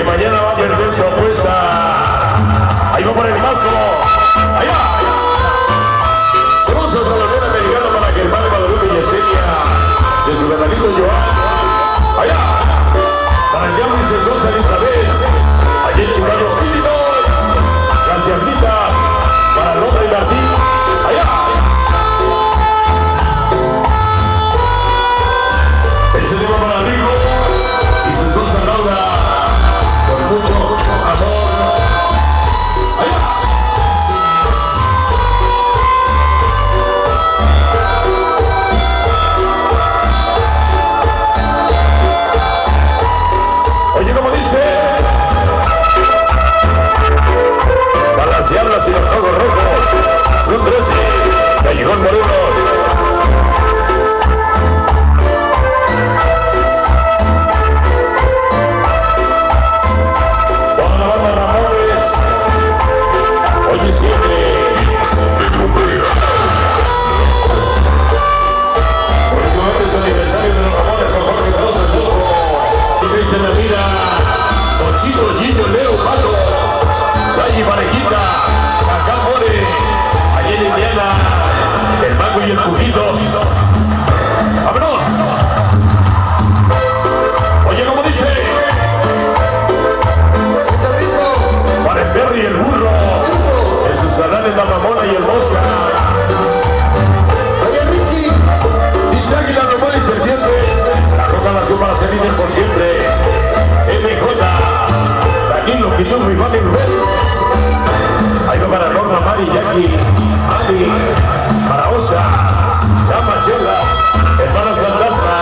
que mañana va a perder su apuesta. Ahí va por el paso. Allá. Saludos a la zona americana para que el padre Guadalupe y Yesenia de su hermanito Joan. Allá. Para el diablo y su esposa Elizabeth. Allí en Chicago, Illinois. Las diablitas. Para Londra y Martín. Allá. Ese tema para Rico y su esposa Laura. Con mucho amor. Allá. Oye, como dice, para las diablas y los ojos rojos, son 13, Callejón Morelos. Toda la banda Ramones, hoy y siempre. Próximamente es el aniversario de los Ramones con Jorge Rosa, el Bosco. Se me mira Conchito, Gillo, Leo, Pato, Sayi, Parejita, acá More, allí en Indiana, el Mago y el Pujitos. ¡Vámonos! Oye, como dice, para el Perry y el Burro, Jesús Hernández, la Mamona y el Mosca. Oye, Richie, dice Águila, Román y Serpiente. La Roca nació para ser líder por siempre. MJ, Danilo, Quirón, mi padre Rubén. Ahí va para Norma, Mari, Jackie, Ali, para Osa, Chama, Chela, hermana Sandastra,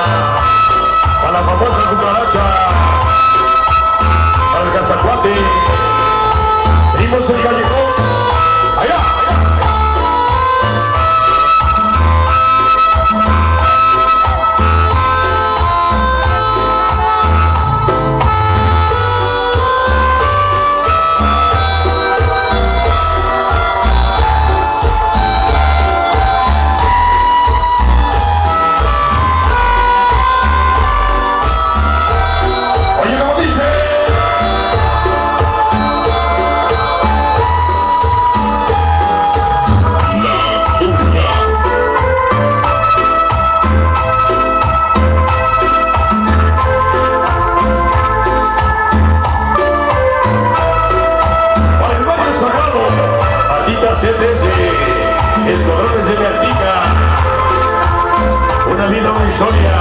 para la famosa cucaracha, para el Cazacuate, primos el Callejón, allá. Escuadrones de Meazquica, una vida, una historia.